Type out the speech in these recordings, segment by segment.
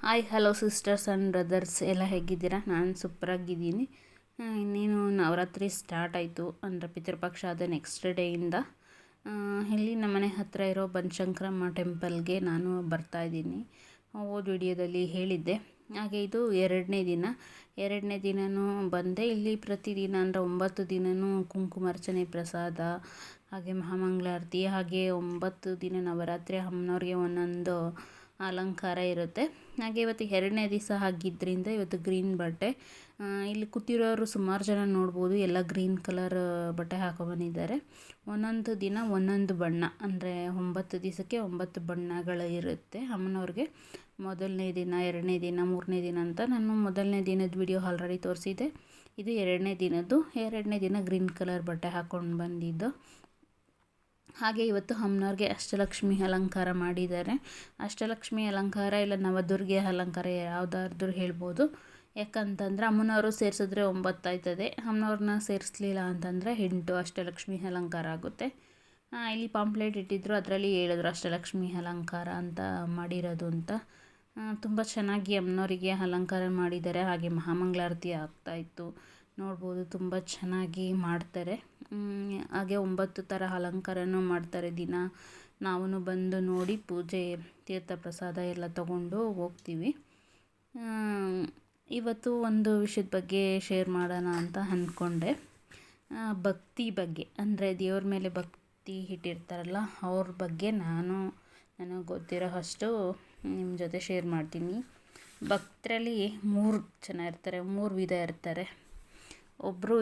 Hi hello sisters and brothers ಎಲ್ಲ ಹೇಗಿದ್ದೀರಾ? ನಾನು ಸೂಪರಾಗಿದ್ದೀನಿ. ಇನ್ನೇನು ನವರಾತ್ರಿ ಸ್ಟಾರ್ಟ್ ಆಯಿತು ಅಂದರೆ ಪಿತೃಪಕ್ಷ ಆದ ನೆಕ್ಸ್ಟ್ ಡೇಯಿಂದ ಇಲ್ಲಿ ನಮ್ಮನೆ ಹತ್ತಿರ ಇರೋ ಬನಶಂಕರಮ್ಮ ಟೆಂಪಲ್ಗೆ ನಾನು ಬರ್ತಾಯಿದ್ದೀನಿ. ಹೋದ ವಿಡಿಯೋದಲ್ಲಿ ಹೇಳಿದ್ದೆ. ಹಾಗೆ ಇದು ಎರಡನೇ ದಿನವೂ ಬಂದೆ. ಇಲ್ಲಿ ಪ್ರತಿದಿನ ಅಂದರೆ 9 ದಿನವೂ ಕುಂಕುಮಾರ್ಚನೆ ಪ್ರಸಾದ, ಹಾಗೆ ಮಹಾಮಂಗಳಾರತಿ, ಹಾಗೆ 9 ದಿನ ನವರಾತ್ರಿ ಅಮ್ಮನವ್ರಿಗೆ ಒಂದೊಂದು ಅಲಂಕಾರ ಇರುತ್ತೆ. ಹಾಗೆ ಇವತ್ತು 2ನೇ ದಿವಸ ಆಗಿದ್ದರಿಂದ ಇವತ್ತು ಗ್ರೀನ್ ಬಟ್ಟೆ. ಇಲ್ಲಿ ಕೂತಿರೋರು ಸುಮಾರು ಜನ ನೋಡ್ಬೋದು, ಎಲ್ಲ ಗ್ರೀನ್ ಕಲರ್ ಬಟ್ಟೆ ಹಾಕೊಂಡ್ಬಂದಿದ್ದಾರೆ. ಒಂದೊಂದು ದಿನ ಒಂದೊಂದು ಬಣ್ಣ, ಅಂದರೆ 9 ದಿವಸಕ್ಕೆ 9 ಬಣ್ಣಗಳು ಇರುತ್ತೆ ಅಮ್ಮನವ್ರಿಗೆ. ಮೊದಲನೇ ದಿನ, 2ನೇ ದಿನ, 3ನೇ ದಿನ ಅಂತ ನಾನು ಮೊದಲನೇ ದಿನದ ವಿಡಿಯೋ ಆಲ್ರೆಡಿ ತೋರಿಸಿದ್ದೆ. ಇದು 2ನೇ ದಿನ ಗ್ರೀನ್ ಕಲರ್ ಬಟ್ಟೆ ಹಾಕ್ಕೊಂಡು ಬಂದಿದ್ದು. ಹಾಗೆ ಇವತ್ತು ಅಮ್ಮನವ್ರಿಗೆ ಅಷ್ಟಲಕ್ಷ್ಮಿ ಅಲಂಕಾರ ಮಾಡಿದ್ದಾರೆ. ಅಷ್ಟಲಕ್ಷ್ಮಿ ಅಲಂಕಾರ ಇಲ್ಲ ನವದುರ್ಗೆ ಅಲಂಕಾರ ಯಾವುದಾದ್ರೂ ಹೇಳ್ಬೋದು. ಯಾಕಂತಂದರೆ ಅಮ್ಮನವರು ಸೇರಿಸಿದ್ರೆ 9 ಆಯ್ತದೆ, ಅಮ್ಮನವ್ರನ್ನ ಸೇರಿಸ್ಲಿಲ್ಲ ಅಂತಂದರೆ 8 ಅಷ್ಟಲಕ್ಷ್ಮಿ ಅಲಂಕಾರ ಆಗುತ್ತೆ. ಇಲ್ಲಿ ಪಾಂಪ್ಲೆಟ್ ಇಟ್ಟಿದ್ರು, ಅದರಲ್ಲಿ ಹೇಳಿದ್ರು ಅಷ್ಟಲಕ್ಷ್ಮಿ ಅಲಂಕಾರ ಅಂತ ಮಾಡಿರೋದು ಅಂತ. ತುಂಬ ಚೆನ್ನಾಗಿ ಅಮ್ಮನವರಿಗೆ ಅಲಂಕಾರ ಮಾಡಿದ್ದಾರೆ. ಹಾಗೆ ಮಹಾಮಂಗಳಾರತಿ ಆಗ್ತಾಯಿತ್ತು, ನೋಡ್ಬೋದು ತುಂಬ ಚೆನ್ನಾಗಿ ಮಾಡ್ತಾರೆ. ಹಾಗೆ 9 ಥರ ಅಲಂಕಾರನೂ ಮಾಡ್ತಾರೆ ದಿನ. ನಾವು ಬಂದು ನೋಡಿ ಪೂಜೆ, ತೀರ್ಥ ಪ್ರಸಾದ ಎಲ್ಲ ತಗೊಂಡು ಹೋಗ್ತೀವಿ. ಇವತ್ತು ಒಂದು ವಿಷಯದ ಬಗ್ಗೆ ಶೇರ್ ಮಾಡೋಣ ಅಂತ ಅಂದ್ಕೊಂಡೆ. ಭಕ್ತಿ ಬಗ್ಗೆ, ಅಂದರೆ ದೇವ್ರ ಮೇಲೆ ಭಕ್ತಿ ಇಟ್ಟಿರ್ತಾರಲ್ಲ ಅವ್ರ ಬಗ್ಗೆ ನನಗೆ ಗೊತ್ತಿರೋ ಅಷ್ಟು ನಿಮ್ಮ ಜೊತೆ ಶೇರ್ ಮಾಡ್ತೀನಿ. ಭಕ್ತರಲ್ಲಿ 3 ಜನ ಇರ್ತಾರೆ, 3 ವಿಧ ಇರ್ತಾರೆ. ಒಬ್ಬರು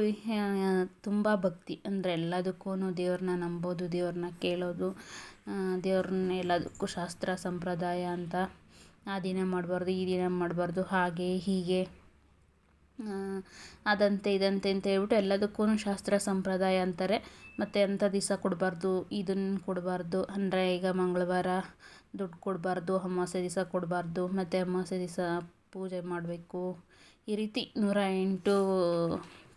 ತುಂಬ ಭಕ್ತಿ, ಅಂದರೆ ಎಲ್ಲದಕ್ಕೂ ದೇವ್ರನ್ನ ನಂಬೋದು, ದೇವ್ರನ್ನ ಕೇಳೋದು, ದೇವ್ರನ್ನ ಎಲ್ಲದಕ್ಕೂ ಶಾಸ್ತ್ರ ಸಂಪ್ರದಾಯ ಅಂತ ಆ ದಿನ ಮಾಡಬಾರ್ದು, ಈ ದಿನ ಮಾಡಬಾರ್ದು, ಹಾಗೆ ಹೀಗೆ ಅದಂತೆ ಇದಂತೆ ಅಂತ ಹೇಳ್ಬಿಟ್ಟು ಎಲ್ಲದಕ್ಕೂ ಶಾಸ್ತ್ರ ಸಂಪ್ರದಾಯ ಅಂತಾರೆ. ಮತ್ತು ಅಂಥ ದಿವಸ ಕೊಡಬಾರ್ದು, ಇದನ್ನು ಕೊಡಬಾರ್ದು, ಅಂದರೆ ಈಗ ಮಂಗಳವಾರ ದುಡ್ಡು ಕೊಡಬಾರ್ದು, ಅಮಾವಾಸ್ಯೆ ದಿವಸ ಕೊಡಬಾರ್ದು, ಮತ್ತು ಅಮಾವಾಸ್ಯೆ ದಿವಸ ಪೂಜೆ ಮಾಡಬೇಕು. ಈ ರೀತಿ 108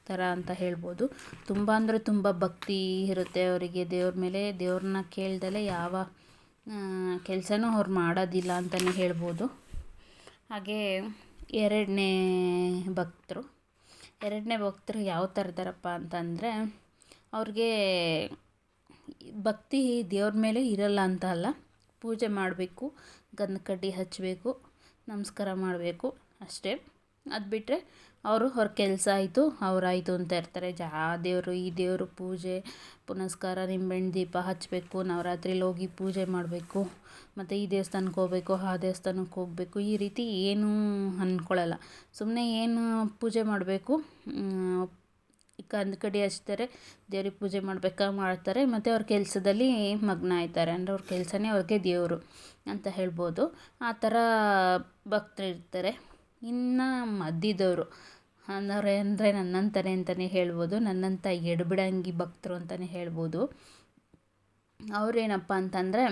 ಥರ ಅಂತ ಹೇಳ್ಬೋದು. ತುಂಬ ಅಂದರೆ ತುಂಬ ಭಕ್ತಿ ಇರುತ್ತೆ ಅವರಿಗೆ ದೇವ್ರ ಮೇಲೆ. ದೇವ್ರನ್ನ ಕೇಳ್ದಲೇ ಯಾವ ಕೆಲಸನೂ ಅವ್ರು ಮಾಡೋದಿಲ್ಲ ಅಂತಲೇ ಹೇಳ್ಬೋದು. ಹಾಗೆ ಎರಡನೇ ಭಕ್ತರು ಯಾವ ಥರ ಇದ್ದಾರಪ್ಪ ಅಂತಂದರೆ, ಅವ್ರಿಗೆ ಭಕ್ತಿ ದೇವ್ರ ಮೇಲೆ ಇರಲ್ಲ ಅಂತ ಅಲ್ಲ, ಪೂಜೆ ಮಾಡಬೇಕು, ಗಂಧ ಕಡ್ಡಿ ಹಚ್ಚಬೇಕು, ನಮಸ್ಕಾರ ಮಾಡಬೇಕು ಅಷ್ಟೇ. ಅದು ಬಿಟ್ಟರೆ ಅವ್ರ ಕೆಲಸ ಆಯಿತು, ಅವರಾಯಿತು ಅಂತ ಇರ್ತಾರೆ. ಆ ದೇವರು ಈ ದೇವರು ಪೂಜೆ ಪುನಸ್ಕಾರ, ನಿಂಬೆಹಣ್ಣು ದೀಪ ಹಚ್ಚಬೇಕು, ನವರಾತ್ರಿಲಿ ಹೋಗಿ ಪೂಜೆ ಮಾಡಬೇಕು, ಮತ್ತು ಈ ದೇವಸ್ಥಾನಕ್ಕೆ ಹೋಗಬೇಕು, ಆ ದೇವಸ್ಥಾನಕ್ಕೆ ಹೋಗಬೇಕು, ಈ ರೀತಿ ಏನೂ ಅಂದ್ಕೊಳ್ಳಲ್ಲ. ಸುಮ್ಮನೆ ಏನು ಪೂಜೆ ಮಾಡಬೇಕು, ಗಂಧ ಕಡ್ಡಿ ಹಚ್ತಾರೆ, ದೇವ್ರಿಗೆ ಪೂಜೆ ಮಾಡ್ತಾರೆ, ಮತ್ತು ಅವ್ರ ಕೆಲಸದಲ್ಲಿ ಮಗ್ನ ಆಯ್ತಾರೆ. ಅಂದರೆ ಅವ್ರ ಕೆಲಸನೇ ಅವ್ರಿಗೆ ದೇವರು ಅಂತ ಹೇಳ್ಬೋದು. ಆ ಥರ ಭಕ್ತರು ಇರ್ತಾರೆ. ಇನ್ನು ಮಧ್ಯದವರು ಅಂದರೆ ನನ್ನಂತಲೇ ಅಂತಲೇ ಹೇಳ್ಬೋದು, ನನ್ನಂಥ ಎಡಬಿಡಂಗಿ ಭಕ್ತರು ಅಂತಲೇ ಹೇಳ್ಬೋದು. ಅವರೇನಪ್ಪ ಅಂತಂದರೆ,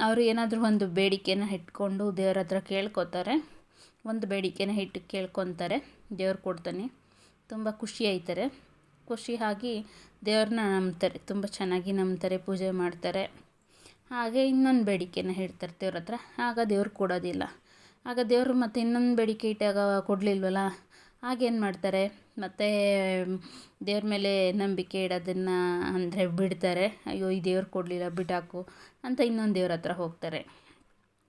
ಅವರು ಏನಾದರೂ ಒಂದು ಬೇಡಿಕೆನ ಇಟ್ಕೊಂಡು ದೇವ್ರ ಹತ್ರ ಕೇಳ್ಕೊತಾರೆ. ಒಂದು ಬೇಡಿಕೆನ ಇಟ್ಟು ಕೇಳ್ಕೊತಾರೆ, ದೇವ್ರು ಕೊಡ್ತಾನೆ. ತುಂಬ ಖುಷಿ ಆಯ್ತಾರೆ. ಖುಷಿಯಾಗಿ ದೇವ್ರನ್ನ ನಂಬ್ತಾರೆ, ತುಂಬ ಚೆನ್ನಾಗಿ ನಂಬ್ತಾರೆ, ಪೂಜೆ ಮಾಡ್ತಾರೆ. ಹಾಗೆ ಇನ್ನೊಂದು ಬೇಡಿಕೆನ ಇಡ್ತಾರೆ ದೇವ್ರ ಹತ್ರ, ಆಗ ದೇವ್ರು ಕೊಡೋದಿಲ್ಲ. ಆಗ ದೇವರು ಮತ್ತು ಇನ್ನೊಂದು ಬೇಡಿಕೆ ಇಟ್ಟಾಗ ಕೊಡಲಿಲ್ವಲ್ಲ, ಆಗೇನು ಮಾಡ್ತಾರೆ, ಮತ್ತು ದೇವ್ರ ಮೇಲೆ ನಂಬಿಕೆ ಇಡೋದನ್ನು ಅಂದರೆ ಬಿಡ್ತಾರೆ. ಅಯ್ಯೋ ಈ ದೇವ್ರು ಕೊಡಲಿಲ್ಲ ಬಿಟ್ಟಾಕು ಅಂತ ಇನ್ನೊಂದು ದೇವ್ರ ಹತ್ರ ಹೋಗ್ತಾರೆ.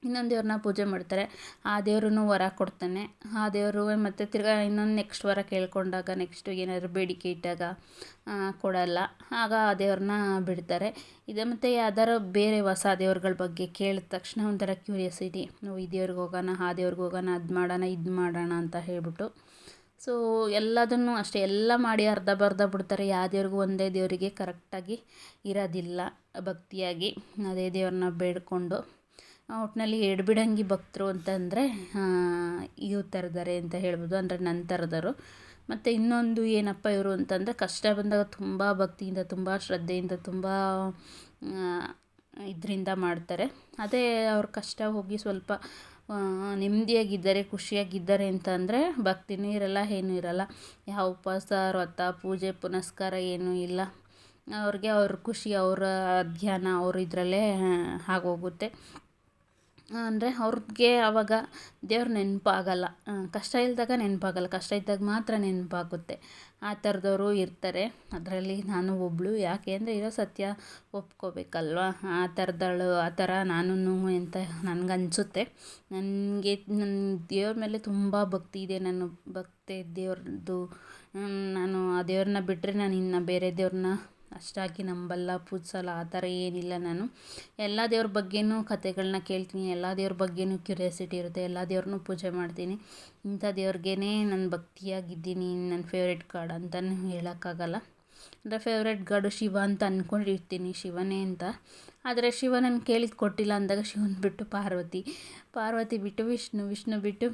ಇನ್ನೊಂದು ದೇವ್ರನ್ನ ಪೂಜೆ ಮಾಡ್ತಾರೆ, ಆ ದೇವ್ರೂ ವರ ಕೊಡ್ತಾನೆ. ಆ ದೇವರು ಮತ್ತು ತಿರ್ಗಾ ಇನ್ನೊಂದು ನೆಕ್ಸ್ಟ್ ವರ ಕೇಳ್ಕೊಂಡಾಗ, ನೆಕ್ಸ್ಟು ಏನಾದರೂ ಬೇಡಿಕೆ ಇಟ್ಟಾಗ ಕೊಡಲ್ಲ. ಆಗ ಆ ದೇವ್ರನ್ನ ಬಿಡ್ತಾರೆ. ಇದು ಮತ್ತು ಯಾವ್ದಾರು ಬೇರೆ ಹೊಸ ದೇವ್ರುಗಳ ಬಗ್ಗೆ ಕೇಳಿದ ತಕ್ಷಣ ಒಂಥರ ಕ್ಯೂರಿಯಾಸಿಟಿ, ನಾವು ಈ ದೇವ್ರಿಗೆ ಹೋಗೋಣ, ಆ ದೇವ್ರಿಗೆ ಹೋಗೋಣ, ಅದು ಮಾಡೋಣ, ಇದು ಮಾಡೋಣ ಅಂತ ಹೇಳ್ಬಿಟ್ಟು. ಸೊ ಎಲ್ಲದನ್ನು ಅಷ್ಟೇ, ಎಲ್ಲ ಮಾಡಿ ಅರ್ಧ ಬರ್ಧ ಬಿಡ್ತಾರೆ. ಯಾವ ದೇವ್ರಿಗೂ ಒಂದೇ ದೇವರಿಗೆ ಕರೆಕ್ಟಾಗಿ ಇರೋದಿಲ್ಲ ಭಕ್ತಿಯಾಗಿ, ಅದೇ ದೇವ್ರನ್ನ ಬೇಡಿಕೊಂಡು. ಒಟ್ಟಿನಲ್ಲಿ ಎಡಬಿಡಂಗಿ ಭಕ್ತರು ಅಂತಂದರೆ ಇವ್ರ ಥರದ್ದಾರೆ ಅಂತ ಹೇಳ್ಬೋದು, ಅಂದರೆ ನನ್ನ ಥರದವರು. ಮತ್ತು ಇನ್ನೊಂದು ಏನಪ್ಪ ಇವರು ಅಂತಂದರೆ, ಕಷ್ಟ ಬಂದಾಗ ತುಂಬ ಭಕ್ತಿಯಿಂದ, ತುಂಬ ಶ್ರದ್ಧೆಯಿಂದ, ತುಂಬ ಇದರಿಂದ ಮಾಡ್ತಾರೆ. ಅದೇ ಅವ್ರ ಕಷ್ಟ ಹೋಗಿ ಸ್ವಲ್ಪ ನೆಮ್ಮದಿಯಾಗಿದ್ದಾರೆ, ಖುಷಿಯಾಗಿದ್ದಾರೆ ಅಂತಂದರೆ ಭಕ್ತಿನೂ ಇರಲ್ಲ, ಏನೂ ಇರಲ್ಲ. ಯಾವ ಉಪವಾಸ ವ್ರತ ಪೂಜೆ ಪುನಸ್ಕಾರ ಏನೂ ಇಲ್ಲ ಅವ್ರಿಗೆ. ಅವ್ರ ಖುಷಿ, ಅವರ ಧ್ಯಾನ ಅವ್ರ ಇದರಲ್ಲೇ ಆಗೋಗುತ್ತೆ. ಅಂದರೆ ಅವ್ರಿಗೆ ಆವಾಗ ದೇವ್ರ ನೆನಪಾಗಲ್ಲ, ಕಷ್ಟ ಇಲ್ಲದಾಗ ನೆನಪಾಗಲ್ಲ, ಕಷ್ಟ ಇದ್ದಾಗ ಮಾತ್ರ ನೆನಪಾಗುತ್ತೆ. ಆ ಥರದವರು ಇರ್ತಾರೆ. ಅದರಲ್ಲಿ ನಾನು ಒಬ್ಬಳು. ಯಾಕೆ ಅಂದರೆ ಇರೋ ಸತ್ಯ ಒಪ್ಕೋಬೇಕಲ್ವ. ಆ ಥರದಳು, ಆ ಥರ ನಾನೂ ಅಂತ ನನಗನ್ಸುತ್ತೆ. ನನಗೆ ನನ್ನ ದೇವ್ರ ಮೇಲೆ ತುಂಬ ಭಕ್ತಿ ಇದೆ. ನಾನು ಭಕ್ತಿ ದೇವ್ರದ್ದು, ನಾನು ಆ ದೇವ್ರನ್ನ ಬಿಟ್ಟರೆ ನಾನು ಇನ್ನು ಬೇರೆ ದೇವ್ರನ್ನ ಅಷ್ಟಾಗಿ ನಂಬಲ್ಲ, ಪೂಜಿಸಲ್ಲ. ಆ ಥರ ಏನಿಲ್ಲ. ನಾನು ಎಲ್ಲ ದೇವ್ರ ಬಗ್ಗೆನೂ ಕಥೆಗಳನ್ನ ಕೇಳ್ತೀನಿ, ಎಲ್ಲ ದೇವ್ರ ಬಗ್ಗೆನೂ ಕ್ಯೂರಿಯಾಸಿಟಿ ಇರುತ್ತೆ, ಎಲ್ಲ ದೇವ್ರನ್ನೂ ಪೂಜೆ ಮಾಡ್ತೀನಿ. ಇಂಥ ದೇವ್ರಿಗೇ ನಾನು ಭಕ್ತಿಯಾಗಿದ್ದೀನಿ. ನನ್ನ ಫೇವ್ರೆಟ್ ಗಾಡ್ ಅಂತಲೂ ಹೇಳೋಕ್ಕಾಗಲ್ಲ. ಅಂದರೆ ಫೇವ್ರೆಟ್ ಗಾಡು ಶಿವ ಅಂತ ಅಂದ್ಕೊಂಡಿರ್ತೀನಿ, ಶಿವನೇ ಅಂತ. ಆದರೆ ಶಿವ ನಾನು ಕೇಳಿದ್ದು ಕೊಟ್ಟಿಲ್ಲ ಅಂದಾಗ ಶಿವನ ಬಿಟ್ಟು ಪಾರ್ವತಿ ಬಿಟ್ಟು ವಿಷ್ಣು ಬಿಟ್ಟು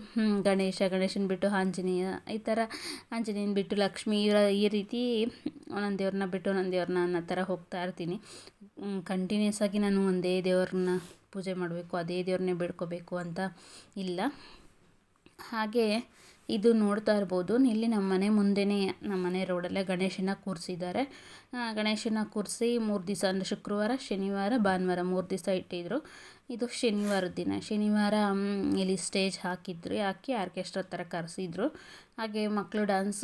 ಗಣೇಶನ ಬಿಟ್ಟು ಆಂಜನೇಯ, ಈ ಥರ ಆಂಜನೇಯನ ಬಿಟ್ಟು ಲಕ್ಷ್ಮೀ, ಈ ರೀತಿ ಒಂದೊಂದು ದೇವ್ರನ್ನ ಬಿಟ್ಟು ಒಂದೊಂದು ದೇವ್ರನ್ನ ಅನ್ನೋ ಥರ ಹೋಗ್ತಾ ಇರ್ತೀನಿ. ಕಂಟಿನ್ಯೂಸ್ ಆಗಿ ನಾನು ಒಂದೇ ದೇವ್ರನ್ನ ಪೂಜೆ ಮಾಡಬೇಕು, ಅದೇ ದೇವ್ರನ್ನೇ ಬೇಡ್ಕೋಬೇಕು ಅಂತ ಇಲ್ಲ. ಹಾಗೆ ಇದು ನೋಡ್ತಾ ಇರ್ಬೋದು, ಇಲ್ಲಿ ನಮ್ಮ ಮನೆ ಮುಂದೆನೇ, ನಮ್ಮ ಮನೆ ರೋಡಲ್ಲೇ ಗಣೇಶನ ಕೂರಿಸಿದ್ದಾರೆ. ಗಣೇಶನ ಕೂರಿಸಿ 3 ದಿವಸ, ಅಂದರೆ ಶುಕ್ರವಾರ, ಶನಿವಾರ, ಭಾನುವಾರ 3 ದಿವಸ ಇಟ್ಟಿದ್ರು. ಇದು ಶನಿವಾರದ ದಿನ. ಶನಿವಾರ ಇಲ್ಲಿ ಸ್ಟೇಜ್ ಹಾಕಿ ಆರ್ಕೆಸ್ಟ್ರಾ ಥರ ಕರೆಸಿದ್ರು. ಹಾಗೆ ಮಕ್ಕಳು ಡ್ಯಾನ್ಸ್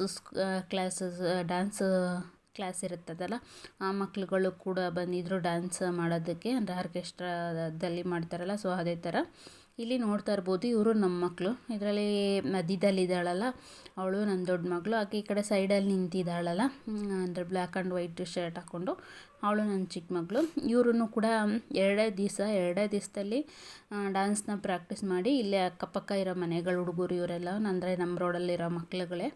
ಕ್ಲಾಸ್ ಇರುತ್ತದಲ್ಲ, ಆ ಮಕ್ಳುಗಳು ಕೂಡ ಬಂದಿದ್ದರು ಡ್ಯಾನ್ಸ್ ಮಾಡೋದಕ್ಕೆ. ಅಂದರೆ ಆರ್ಕೆಸ್ಟ್ರಾದಲ್ಲಿ ಮಾಡ್ತಾರಲ್ಲ, ಸೊ ಅದೇ ಥರ ಇಲ್ಲಿ ನೋಡ್ತಾ ಇರ್ಬೋದು. ಇವರು ನಮ್ಮ ಮಕ್ಕಳು. ಇದರಲ್ಲಿ ಮಧ್ಯದಲ್ಲಿದ್ದಾಳಲ್ಲ ಅವಳು ನನ್ನ ದೊಡ್ಡ ಮಗಳು. ಆಕೆ ಈ ಕಡೆ ಸೈಡಲ್ಲಿ ನಿಂತಿದ್ದಾಳಲ್ಲ, ಅಂದರೆ ಬ್ಲ್ಯಾಕ್ ಆ್ಯಂಡ್ ವೈಟ್ ಶರ್ಟ್ ಹಾಕ್ಕೊಂಡು, ಅವಳು ನನ್ನ ಚಿಕ್ಕ ಮಗಳು. ಇವ್ರೂ ಕೂಡ ಎರಡೇ ದಿವಸದಲ್ಲಿ ಡ್ಯಾನ್ಸ್ನ ಪ್ರಾಕ್ಟೀಸ್ ಮಾಡಿ ಇಲ್ಲೇ ಅಕ್ಕಪಕ್ಕ ಇರೋ ಮನೆಗಳು ಹುಡುಗರು ಇವರೆಲ್ಲ, ಅಂದರೆ ನಮ್ಮ ರೋಡಲ್ಲಿರೋ ಮಕ್ಳುಗಳೇ,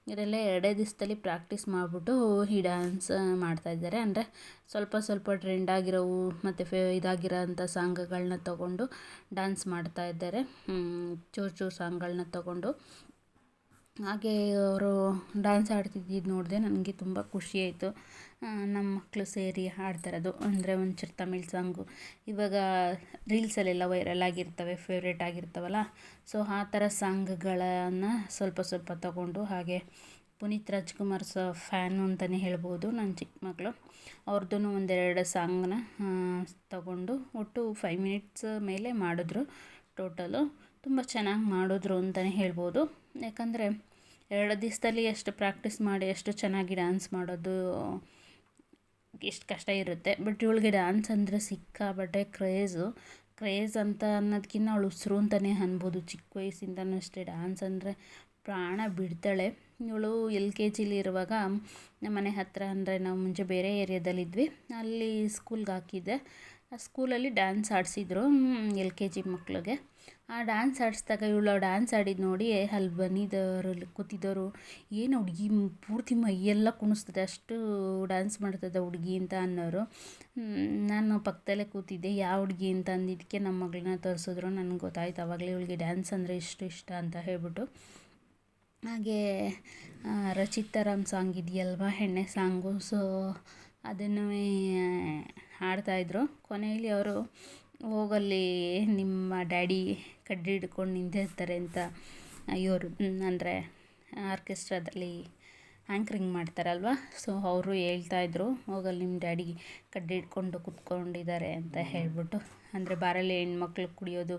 ಇವರೆಲ್ಲ 2 ದಿವಸದಲ್ಲಿ ಪ್ರಾಕ್ಟೀಸ್ ಮಾಡಿಬಿಟ್ಟು ಈ ಡ್ಯಾನ್ಸ್ ಮಾಡ್ತಾಯಿದ್ದಾರೆ. ಅಂದರೆ ಸ್ವಲ್ಪ ಟ್ರೆಂಡ್ ಆಗಿರೋವು ಮತ್ತು ಇದಾಗಿರೋ ಅಂಥ ಸಾಂಗ್ಗಳನ್ನ ತೊಗೊಂಡು ಡ್ಯಾನ್ಸ್ ಮಾಡ್ತಾಯಿದ್ದಾರೆ, ಚೂರು ಸಾಂಗ್ಗಳನ್ನ ತೊಗೊಂಡು. ಹಾಗೆ ಅವರು ಡ್ಯಾನ್ಸ್ ಆಡ್ತಿದ್ದಿದ್ದು ನೋಡಿದೆ, ನನಗೆ ತುಂಬ ಖುಷಿಯಾಯಿತು. ನಮ್ಮ ಮಕ್ಕಳು ಸೇರಿ ಹಾಡ್ತಾಯಿರೋದು, ಅಂದರೆ ಒಂಚೂರು ತಮಿಳ್ ಸಾಂಗು ಇವಾಗ ರೀಲ್ಸಲ್ಲೆಲ್ಲ ವೈರಲ್ ಆಗಿರ್ತವೆ, ಫೇವ್ರೇಟ್ ಆಗಿರ್ತವಲ್ಲ, ಸೊ ಆ ಥರ ಸಾಂಗ್ಗಳನ್ನು ಸ್ವಲ್ಪ ತಗೊಂಡು. ಹಾಗೆ ಪುನೀತ್ ರಾಜ್ಕುಮಾರ್ ಫ್ಯಾನು ಅಂತಲೇ ಹೇಳ್ಬೋದು ನನ್ನ ಚಿಕ್ಕ ಮಗಳು. ಅವ್ರದ್ದು 1-2 ಸಾಂಗ್ನ ತಗೊಂಡು ಒಟ್ಟು 5 ಮಿನಿಟ್ಸ್ ಮೇಲೆ ಮಾಡಿದ್ರು ಟೋಟಲು. ತುಂಬ ಚೆನ್ನಾಗಿ ಮಾಡಿದ್ರು ಅಂತಲೇ ಹೇಳ್ಬೋದು. ಯಾಕಂದರೆ 2 ದಿವಸದಲ್ಲಿ ಎಷ್ಟು ಪ್ರಾಕ್ಟೀಸ್ ಮಾಡಿ ಎಷ್ಟು ಚೆನ್ನಾಗಿ ಡ್ಯಾನ್ಸ್ ಮಾಡೋದು ಎಷ್ಟು ಕಷ್ಟ ಇರುತ್ತೆ. ಬಟ್ ಇವಳಿಗೆ ಡ್ಯಾನ್ಸ್ ಅಂದರೆ ಸಿಕ್ಕಾಪಟ್ಟೆ ಕ್ರೇಜ್ ಅಂತ ಅನ್ನೋದಕ್ಕಿಂತ ಅವಳು ಉಸಿರು ಅಂತಲೇ ಅನ್ಬೋದು. ಚಿಕ್ಕ ವಯಸ್ಸಿಂದನೂ ಅಷ್ಟೇ ಡ್ಯಾನ್ಸ್ ಅಂದರೆ ಪ್ರಾಣ ಬಿಡ್ತಾಳೆ. ಇವಳು LKG ಇರುವಾಗ ನಮ್ಮ ಮನೆ ಹತ್ತಿರ, ಅಂದರೆ ನಾವು ಮುಂಚೆ ಬೇರೆ ಏರಿಯಾದಲ್ಲಿದ್ವಿ, ಅಲ್ಲಿ ಸ್ಕೂಲ್ಗೆ ಹಾಕಿದ್ದೆ. ಆ ಸ್ಕೂಲಲ್ಲಿ ಡ್ಯಾನ್ಸ್ ಆಡಿಸಿದ್ರು LKG ಮಕ್ಕಳಿಗೆ. ಆ ಡ್ಯಾನ್ಸ್ ಆಡಿಸಿದಾಗ ಇವಳು ಡ್ಯಾನ್ಸ್ ಆಡಿದ್ದು ನೋಡಿ ಅಲ್ಲಿ ಬಂದಿದ್ದವರು, ಕೂತಿದ್ದವರು, ಏನು ಹುಡುಗಿ ಪೂರ್ತಿ ಮೈಯೆಲ್ಲ ಕುಣಿಸ್ತದೆ, ಅಷ್ಟು ಡ್ಯಾನ್ಸ್ ಮಾಡ್ತದೆ ಹುಡುಗಿ ಅಂತ ಅನ್ನೋರು. ನಾನು ಪಕ್ಕದಲ್ಲೇ ಕೂತಿದ್ದೆ, ಯಾವ ಹುಡುಗಿ ಅಂತ ಅಂದಿದ್ದಕ್ಕೆ ನಮ್ಮ ಮಗಳನ್ನ ತೋರಿಸಿದ್ರು. ನನಗೆ ಗೊತ್ತಾಯ್ತು ಆವಾಗಲೇ ಇವಳಿಗೆ ಡ್ಯಾನ್ಸ್ ಅಂದರೆ ಇಷ್ಟ ಅಂತ ಹೇಳ್ಬಿಟ್ಟು. ಹಾಗೆ ರಚಿತಾರಾಮ್ ಸಾಂಗ್ ಇದೆಯಲ್ವ, ಹೆಣ್ಣೆ ಸಾಂಗು, ಸೊ ಅದನ್ನು ಹಾಡ್ತಾಯಿದ್ರು. ಕೊನೆಯಲ್ಲಿ ಅವರು ಹೋಗಲ್ಲಿ ನಿಮ್ಮ ಡ್ಯಾಡಿ ಕಡ್ಡಿ ಹಿಡ್ಕೊಂಡು ನಿಂತಿರ್ತಾರೆ ಅಂತ ಇವರು, ಅಂದರೆ ಆರ್ಕೆಸ್ಟ್ರಾದಲ್ಲಿ ಆ್ಯಂಕರಿಂಗ್ ಮಾಡ್ತಾರಲ್ವ, ಸೊ ಅವರು ಹೇಳ್ತಾಯಿದ್ರು, ಹೋಗಲ್ಲಿ ನಿಮ್ಮ ಡ್ಯಾಡಿ ಕಡ್ಡಿ ಹಿಡ್ಕೊಂಡು ಕೂತ್ಕೊಂಡಿದ್ದಾರೆ ಅಂತ ಹೇಳ್ಬಿಟ್ಟು. ಅಂದರೆ ಬಾರಲ್ಲಿ ಹೆಣ್ಮಕ್ಳು ಕುಡಿಯೋದು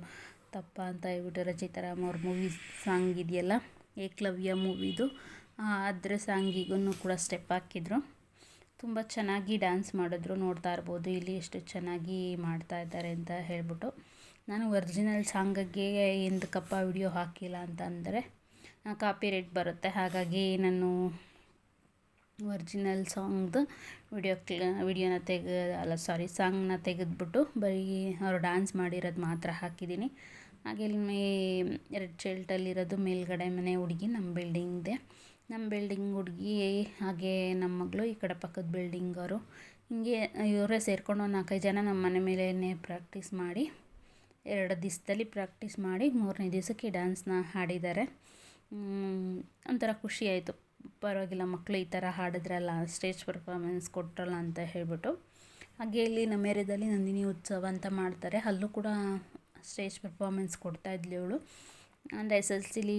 ತಪ್ಪ ಅಂತ ಹೇಳ್ಬಿಟ್ಟು ರಚಿತಾರಾಮ್ ಅವ್ರ ಮೂವಿ ಸಾಂಗ್ ಇದೆಯಲ್ಲ, ಏಕಲವ್ಯ ಮೂವಿದು, ಅದರ ಸಾಂಗಿಗೂ ಕೂಡ ಸ್ಟೆಪ್ ಹಾಕಿದ್ರು. ತುಂಬ ಚೆನ್ನಾಗಿ ಡ್ಯಾನ್ಸ್ ಮಾಡಿದ್ರು. ನೋಡ್ತಾ ಇರ್ಬೋದು ಇಲ್ಲಿ ಎಷ್ಟು ಚೆನ್ನಾಗಿ ಮಾಡ್ತಾ ಇದ್ದಾರೆ ಅಂತ ಹೇಳ್ಬಿಟ್ಟು. ನಾನು ಒರಿಜಿನಲ್ ಸಾಂಗಿಗೆ ಎಂದಕ್ಕಪ್ಪ ವಿಡಿಯೋ ಹಾಕಿಲ್ಲ ಅಂತ ಅಂದರೆ ಕಾಪಿ ರೇಟ್ ಬರುತ್ತೆ. ಹಾಗಾಗಿ ನಾನು ಒರಿಜಿನಲ್ ಸಾಂಗ್ದು ಸಾಂಗ್ನ ತೆಗೆದ್ಬಿಟ್ಟು ಬರೀ ಅವರು ಡ್ಯಾನ್ಸ್ ಮಾಡಿರೋದು ಮಾತ್ರ ಹಾಕಿದ್ದೀನಿ. ಹಾಗೆ ಇಲ್ಲಿ ರೆಡ್ ಶರ್ಟಲ್ಲಿರೋದು ಮೇಲ್ಗಡೆ ಮನೆ ಹುಡುಗಿ, ನಮ್ಮ ಬಿಲ್ಡಿಂಗ್ ಹುಡುಗಿ. ಹಾಗೆ ನಮ್ಮ ಮಗಳು ಈ ಕಡೆ ಪಕ್ಕದ ಬಿಲ್ಡಿಂಗ್ ಅವರು. ಹಿಂಗೆ ಇವರೇ ಸೇರಿಕೊಂಡು 4-5 ಜನ ನಮ್ಮ ಮನೆ ಮೇಲೇ ಪ್ರಾಕ್ಟೀಸ್ ಮಾಡಿ 2 ದಿವಸದಲ್ಲಿ ಪ್ರಾಕ್ಟೀಸ್ ಮಾಡಿ 3ನೇ ದಿವಸಕ್ಕೆ ಡ್ಯಾನ್ಸ್ನ ಹಾಡಿದ್ದಾರೆ. ಒಂಥರ ಖುಷಿ ಆಯಿತು. ಪರವಾಗಿಲ್ಲ, ಮಕ್ಕಳು ಈ ಥರ ಹಾಡಿದ್ರಲ್ಲ, ಸ್ಟೇಜ್ ಪರ್ಫಾರ್ಮೆನ್ಸ್ ಕೊಟ್ರಲ್ಲ ಅಂತ ಹೇಳ್ಬಿಟ್ಟು. ಹಾಗೆ ಇಲ್ಲಿ ನಮ್ಮ ಏರಿಯಾದಲ್ಲಿ ನಂದಿನಿ ಉತ್ಸವ ಅಂತ ಮಾಡ್ತಾರೆ, ಅಲ್ಲೂ ಕೂಡ ಸ್ಟೇಜ್ ಪರ್ಫಾರ್ಮೆನ್ಸ್ ಕೊಡ್ತಾಯಿದ್ಲು ಇವಳು. ಅಂದರೆ SSLCಲಿ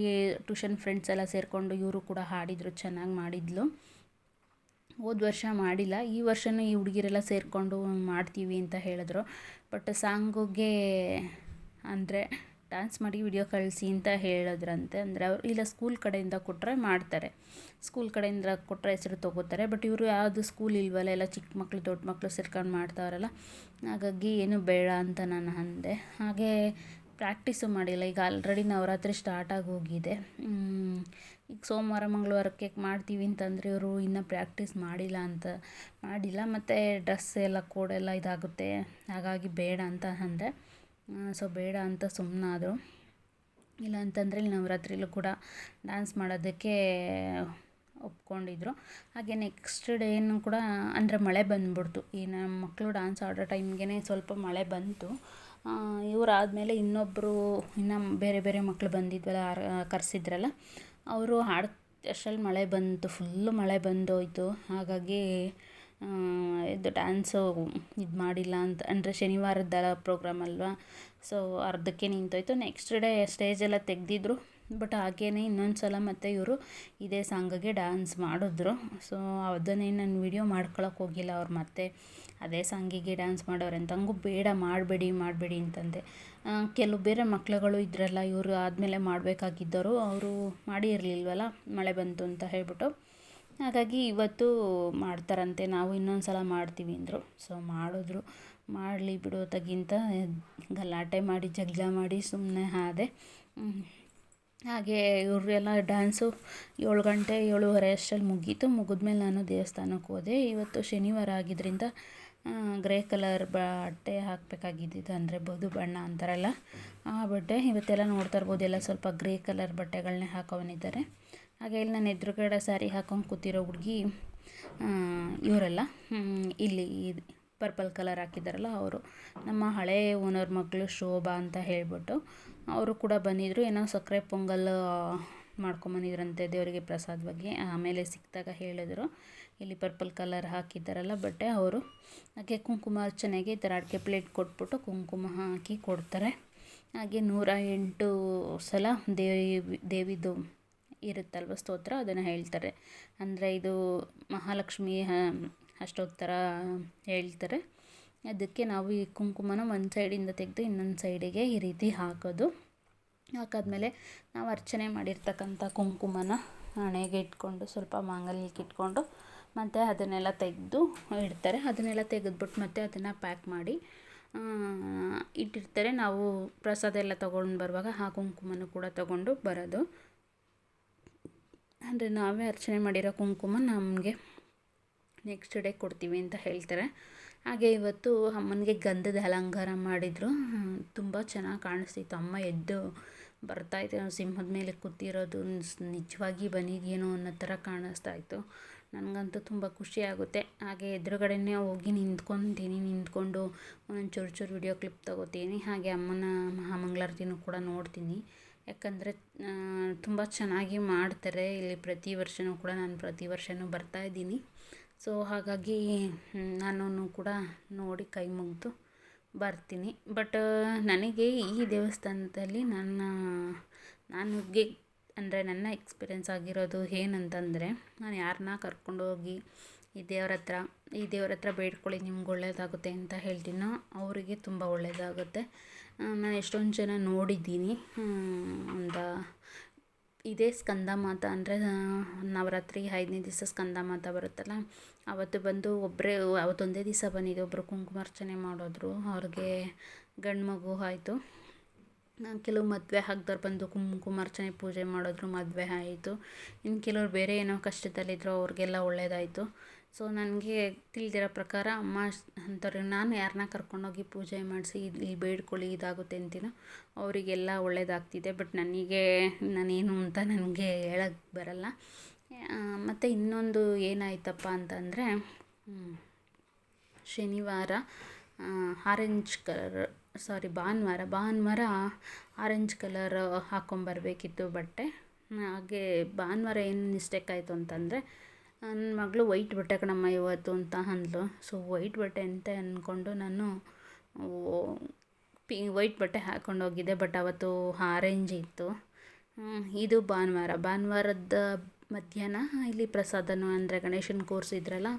ಟ್ಯೂಷನ್ ಫ್ರೆಂಡ್ಸ್ ಎಲ್ಲ ಸೇರಿಕೊಂಡು ಇವರು ಕೂಡ ಹಾಡಿದರು, ಚೆನ್ನಾಗಿ ಮಾಡಿದ್ಲು. ಹೋದ ವರ್ಷ ಮಾಡಿಲ್ಲ, ಈ ವರ್ಷವೂ ಈ ಹುಡುಗಿರೆಲ್ಲ ಸೇರಿಕೊಂಡು ಮಾಡ್ತೀವಿ ಅಂತ ಹೇಳಿದ್ರು. ಬಟ್ ಸಾಂಗುಗೆ ಅಂದರೆ ಡ್ಯಾನ್ಸ್ ಮಾಡಿ ವಿಡಿಯೋ ಕಳಿಸಿ ಅಂತ ಹೇಳಿದ್ರಂತೆ. ಅಂದರೆ ಅವರು ಇಲ್ಲ ಸ್ಕೂಲ್ ಕಡೆಯಿಂದ ಕೊಟ್ಟರೆ ಮಾಡ್ತಾರೆ, ಸ್ಕೂಲ್ ಕಡೆಯಿಂದ ಕೊಟ್ಟರೆ ಹೆಸರು ತೊಗೋತಾರೆ. ಬಟ್ ಇವರು ಯಾವುದು ಸ್ಕೂಲ್ ಇಲ್ವಲ್ಲ, ಎಲ್ಲ ಚಿಕ್ಕ ಮಕ್ಕಳು ದೊಡ್ಡ ಮಕ್ಕಳು ಸೇರ್ಕೊಂಡು ಮಾಡ್ತಾರಲ್ಲ, ಹಾಗಾಗಿ ಏನು ಬೇಡ ಅಂತ ನಾನು ಅಂದೆ. ಹಾಗೆ ಪ್ರಾಕ್ಟೀಸು ಮಾಡಿಲ್ಲ. ಈಗ ಆಲ್ರೆಡಿ ನವರಾತ್ರಿ ಸ್ಟಾರ್ಟಾಗಿ ಹೋಗಿದೆ. ಈಗ ಸೋಮವಾರ ಮಂಗಳವಾರಕ್ಕೆ ಮಾಡ್ತೀವಿ ಅಂತಂದರೆ ಇವರು ಇನ್ನೂ ಪ್ರಾಕ್ಟೀಸ್ ಮಾಡಿಲ್ಲ. ಮತ್ತು ಡ್ರೆಸ್ ಎಲ್ಲ ಕೋಡೆಲ್ಲ ಇದಾಗುತ್ತೆ, ಹಾಗಾಗಿ ಬೇಡ ಅಂತ ಅಂದೆ. ಸೊ ಬೇಡ ಅಂತ ಸುಮ್ಮನಾದರು. ಇಲ್ಲ ಅಂತಂದರೆ ಇಲ್ಲಿ ನವರಾತ್ರಿಲೂ ಕೂಡ ಡ್ಯಾನ್ಸ್ ಮಾಡೋದಕ್ಕೆ ಒಪ್ಕೊಂಡಿದ್ರು. ಹಾಗೆ ನೆಕ್ಸ್ಟ್ ಡೇನು ಕೂಡ ಅಂದರೆ ಮಳೆ ಬಂದ್ಬಿಡ್ತು. ಈ ನಮ್ಮ ಮಕ್ಕಳು ಡ್ಯಾನ್ಸ್ ಆಡೋ ಟೈಮ್ಗೆ ಸ್ವಲ್ಪ ಮಳೆ ಬಂತು. ಇವರಾದಮೇಲೆ ಇನ್ನೊಬ್ಬರು ಇನ್ನು ಬೇರೆ ಬೇರೆ ಮಕ್ಕಳು ಬಂದಿದ್ವಲ್ಲ, ಕರೆಸಿದ್ರಲ್ಲ, ಅವರು ಹಾಡು ಅಷ್ಟರಲ್ಲಿ ಮಳೆ ಬಂತು, ಫುಲ್ಲು ಮಳೆ ಬಂದೋಯ್ತು. ಹಾಗಾಗಿ ಇದು ಡ್ಯಾನ್ಸು ಇದು ಮಾಡಿಲ್ಲ ಅಂತ, ಅಂದರೆ ಶನಿವಾರದ ಪ್ರೋಗ್ರಾಮ್ ಅಲ್ವಾ, ಸೊ ಅರ್ಧಕ್ಕೆ ನಿಂತೋಯ್ತು. ನೆಕ್ಸ್ಟ್ ಡೇ ಸ್ಟೇಜೆಲ್ಲ ತೆಗೆದಿದ್ರು. ಬಟ್ ಹಾಗೇ ಇನ್ನೊಂದು ಸಲ ಮತ್ತು ಇವರು ಇದೇ ಸಾಂಗಿಗೆ ಡ್ಯಾನ್ಸ್ ಮಾಡಿದ್ರು. ಸೊ ಅದನ್ನೇ ನಾನು ವೀಡಿಯೋ ಮಾಡ್ಕೊಳಕ್ಕೆ ಹೋಗಿಲ್ಲ. ಅವ್ರು ಮತ್ತೆ ಅದೇ ಸಾಂಗಿಗೆ ಡ್ಯಾನ್ಸ್ ಮಾಡೋರು ಅಂತ, ಹಂಗೂ ಬೇಡ ಮಾಡಬೇಡಿ ಅಂತಂದೆ. ಕೆಲವು ಬೇರೆ ಮಕ್ಳುಗಳು ಇದ್ರಲ್ಲ, ಇವರು ಆದಮೇಲೆ ಮಾಡಬೇಕಾಗಿದ್ದವರು, ಅವರು ಮಾಡಿ ಇರಲಿಲ್ವಲ್ಲ, ಮಳೆ ಬಂತು ಅಂತ ಹೇಳ್ಬಿಟ್ಟು. ಹಾಗಾಗಿ ಇವತ್ತು ಮಾಡ್ತಾರಂತೆ, ನಾವು ಇನ್ನೊಂದು ಸಲ ಮಾಡ್ತೀವಿ ಅಂದರು. ಸೊ ಮಾಡಿದ್ರು. ಮಾಡಲಿ ಬಿಡೋತಗಿಂತ ಗಲಾಟೆ ಮಾಡಿ ಜಗಳ ಮಾಡಿ ಸುಮ್ಮನೆ ಆದೆ. ಹಾಗೆ ಇವರೆಲ್ಲ ಡ್ಯಾನ್ಸು 7 ಗಂಟೆ 7:30 ಅಷ್ಟರಲ್ಲಿ ಮುಗಿದ್ಮೇಲೆ ನಾನು ದೇವಸ್ಥಾನಕ್ಕೆ ಹೋದೆ. ಇವತ್ತು ಶನಿವಾರ ಆಗಿದ್ದರಿಂದ ಗ್ರೇ ಕಲರ್ ಬಟ್ಟೆ ಹಾಕಬೇಕಾಗಿದ್ದಿದ್ದು, ಅಂದರೆ ಬದು ಬಣ್ಣ ಅಂತಾರಲ್ಲ ಆ ಬಟ್ಟೆ. ಇವತ್ತೆಲ್ಲ ನೋಡ್ತಾ ಇರ್ಬೋದು, ಎಲ್ಲ ಸ್ವಲ್ಪ ಗ್ರೇ ಕಲರ್ ಬಟ್ಟೆಗಳನ್ನೇ ಹಾಕೊಂಡಿದ್ದಾರೆ. ಹಾಗೆ ಇಲ್ಲಿ ನಾನು ಎದುರುಗಡೆ ಸ್ಯಾರಿ ಹಾಕೊಂಡು ಕೂತಿರೋ ಹುಡುಗಿ ಇವರೆಲ್ಲ ಇಲ್ಲಿ ಪರ್ಪಲ್ ಕಲರ್ ಹಾಕಿದ್ದಾರಲ್ಲ ಅವರು ನಮ್ಮ ಹಳೆ ಓನರ್ ಮಗಳು ಶೋಭಾ ಅಂತ ಹೇಳ್ಬಿಟ್ಟು ಅವರು ಕೂಡ ಬಂದಿದ್ದರು. ಏನೋ ಸಕ್ಕರೆ ಪೊಂಗಲ್ ಮಾಡ್ಕೊಂಬಂದಿದ್ರಂತೆ ದೇವರಿಗೆ ಪ್ರಸಾದವಾಗಿ. ಆಮೇಲೆ ಸಿಕ್ಕಿದಾಗ ಹೇಳಿದ್ರು, ಇಲ್ಲಿ ಪರ್ಪಲ್ ಕಲರ್ ಹಾಕಿದ್ದಾರಲ್ಲ ಬಟ್ಟೆ ಅವರು. ಹಾಗೆ ಕುಂಕುಮಾರ್ಚನೆಗೆ ಈ ಥರ ಅಡಿಕೆ ಪ್ಲೇಟ್ ಕೊಟ್ಬಿಟ್ಟು ಕುಂಕುಮ ಹಾಕಿ ಕೊಡ್ತಾರೆ. ಹಾಗೆ 108 ಸಲ ದೇವಿದು ಇರುತ್ತಲ್ವ ಸ್ತೋತ್ರ, ಅದನ್ನು ಹೇಳ್ತಾರೆ. ಅಂದರೆ ಇದು ಮಹಾಲಕ್ಷ್ಮಿ ಅಷ್ಟೋತ್ತರ ಹೇಳ್ತಾರೆ. ಅದಕ್ಕೆ ನಾವು ಈ ಕುಂಕುಮನ ಒಂದು ಸೈಡಿಂದ ತೆಗೆದು ಇನ್ನೊಂದು ಸೈಡಿಗೆ ಈ ರೀತಿ ಹಾಕಾದ್ಮೇಲೆ ನಾವು ಅರ್ಚನೆ ಮಾಡಿರ್ತಕ್ಕಂಥ ಕುಂಕುಮನ ಹಣೆಗೆ ಇಟ್ಕೊಂಡು ಸ್ವಲ್ಪ ಮಾಂಗಲ್ಯಕ್ಕೆ ಇಟ್ಕೊಂಡು ಮತ್ತು ಅದನ್ನೆಲ್ಲ ತೆಗೆದು ಇಡ್ತಾರೆ. ಅದನ್ನೆಲ್ಲ ತೆಗೆದ್ಬಿಟ್ಟು ಮತ್ತೆ ಅದನ್ನು ಪ್ಯಾಕ್ ಮಾಡಿ ಇಟ್ಟಿರ್ತಾರೆ. ನಾವು ಪ್ರಸಾದ ಎಲ್ಲ ತೊಗೊಂಡು ಬರುವಾಗ ಆ ಕುಂಕುಮನೂ ಕೂಡ ತೊಗೊಂಡು ಬರೋದು. ಅಂದರೆ ನಾವೇ ಅರ್ಚನೆ ಮಾಡಿರೋ ಕುಂಕುಮ ನಮಗೆ ನೆಕ್ಸ್ಟ್ ಡೇ ಕೊಡ್ತೀವಿ ಅಂತ ಹೇಳ್ತಾರೆ. ಹಾಗೆ ಇವತ್ತು ಅಮ್ಮನಿಗೆ ಗಂಧದ ಅಲಂಕಾರ ಮಾಡಿದರು. ತುಂಬ ಚೆನ್ನಾಗಿ ಕಾಣಿಸ್ತಿತ್ತು. ಅಮ್ಮ ಎದ್ದು ಬರ್ತಾಯಿತ್ತು, ಸಿಂಹದ ಮೇಲೆ ಕೂತಿರೋದು ನಿಜವಾಗಿ ಬಂದಿದೆಯೇನೋ ಅನ್ನೋ ಥರ ಕಾಣಿಸ್ತಾಯಿತ್ತು. ನನಗಂತೂ ತುಂಬ ಖುಷಿಯಾಗುತ್ತೆ. ಹಾಗೆ ಎದುರುಗಡೆನೇ ಹೋಗಿ ನಿಂತ್ಕೊಂಡು ಒಂದೊಂದು ಚೂರು ವಿಡಿಯೋ ಕ್ಲಿಪ್ ತೊಗೋತೀನಿ. ಹಾಗೆ ಅಮ್ಮನ ಮಹಾಮಂಗಳಾರತಿನೂ ಕೂಡ ನೋಡ್ತೀನಿ. ಯಾಕಂದರೆ ತುಂಬ ಚೆನ್ನಾಗಿ ಮಾಡ್ತಾರೆ ಇಲ್ಲಿ. ಪ್ರತಿ ವರ್ಷವೂ ಬರ್ತಾಯಿದ್ದೀನಿ. ಸೊ ಹಾಗಾಗಿ ನಾನು ಕೂಡ ನೋಡಿ ಕೈ ಮುಗಿದು ಬರ್ತೀನಿ. ಬಟ್ ನನಗೆ ಈ ದೇವಸ್ಥಾನದಲ್ಲಿ ನನಗೆ ಅಂದರೆ ನನ್ನ ಎಕ್ಸ್ಪೀರಿಯೆನ್ಸ್ ಆಗಿರೋದು ಏನಂತಂದರೆ, ನಾನು ಯಾರನ್ನ ಕರ್ಕೊಂಡೋಗಿ ಈ ದೇವ್ರ ಹತ್ರ ಬೇಡ್ಕೊಳ್ಳಿ ನಿಮ್ಗೆ ಒಳ್ಳೆಯದಾಗುತ್ತೆ ಅಂತ ಹೇಳ್ತೀನೋ ಅವರಿಗೆ ತುಂಬ ಒಳ್ಳೆಯದಾಗುತ್ತೆ. ನಾನು ಎಷ್ಟೊಂದು ಜನ ನೋಡಿದ್ದೀನಿ. ಇದೇ ಸ್ಕಂದ ಮಾತ ಅಂದರೆ ನವರಾತ್ರಿ 5ನೇ ದಿವಸ ಸ್ಕಂದ ಮಾತ ಬರುತ್ತಲ್ಲ, ಅವತ್ತು ಬಂದು ಅವತ್ತೊಂದೇ ದಿವಸ ಬಂದಿದ್ದು ಒಬ್ಬರು ಕುಂಕುಮಾರ್ಚನೆ ಮಾಡೋದ್ರು. ಅವ್ರಿಗೆ ಗಂಡು ಮಗು ಆಯಿತು. ಕೆಲವು ಮದುವೆ ಆಗ್ದವ್ರು ಬಂದು ಕುಂಕುಮಾರ್ಚನೆ ಪೂಜೆ ಮಾಡಿದ್ರು, ಮದುವೆ ಆಯಿತು. ಇನ್ನು ಕೆಲವ್ರು ಬೇರೆ ಏನೋ ಕಷ್ಟದಲ್ಲಿದ್ದರು, ಅವ್ರಿಗೆಲ್ಲ ಒಳ್ಳೆಯದಾಯಿತು. ಸೊ ನನಗೆ ತಿಳಿದಿರೋ ಪ್ರಕಾರ ಅಮ್ಮ ಅಂತಾರೆ, ನಾನು ಯಾರನ್ನ ಕರ್ಕೊಂಡೋಗಿ ಪೂಜೆ ಮಾಡಿಸಿ ಇಲ್ಲಿ ಬೇಡ್ಕೊಳ್ಳಿ ಇದಾಗುತ್ತೆ ಅಂತೀನೋ ಅವರಿಗೆಲ್ಲ ಒಳ್ಳೆಯದಾಗ್ತಿದೆ. ಬಟ್ ನಾನೇನು ಅಂತ ನನಗೆ ಹೇಳೋಕ್ಕೆ ಬರಲ್ಲ. ಮತ್ತು ಇನ್ನೊಂದು ಏನಾಯ್ತಪ್ಪ ಅಂತಂದರೆ, ಶನಿವಾರ ಭಾನುವಾರ ಆರೆಂಜ್ ಕಲರ್ ಹಾಕ್ಕೊಂಬರ್ಬೇಕಿತ್ತು ಬಟ್ಟೆ. ಹಾಗೆ ಭಾನುವಾರ ಏನು ಮಿಸ್ಟೇಕ್ ಆಯಿತು ಅಂತಂದರೆ, ನನ್ನ ಮಗಳು ವೈಟ್ ಬಟ್ಟೆ ಕಣಮ್ಮ ಇವತ್ತು ಅಂತ ಅಂದ್ಲು. ಸೊ ವೈಟ್ ಬಟ್ಟೆ ಅಂತ ಅಂದ್ಕೊಂಡು ನಾನು ವೈಟ್ ಬಟ್ಟೆ ಹಾಕ್ಕೊಂಡೋಗಿದ್ದೆ. ಬಟ್ ಅವತ್ತು ಆರೆಂಜ್ ಇತ್ತು. ಇದು ಭಾನುವಾರದ ಮಧ್ಯಾಹ್ನ ಇಲ್ಲಿ ಪ್ರಸಾದನೂ ಅಂದರೆ ಗಣೇಶನ ಕೂರಿಸಿದ್ರಲ್ಲ,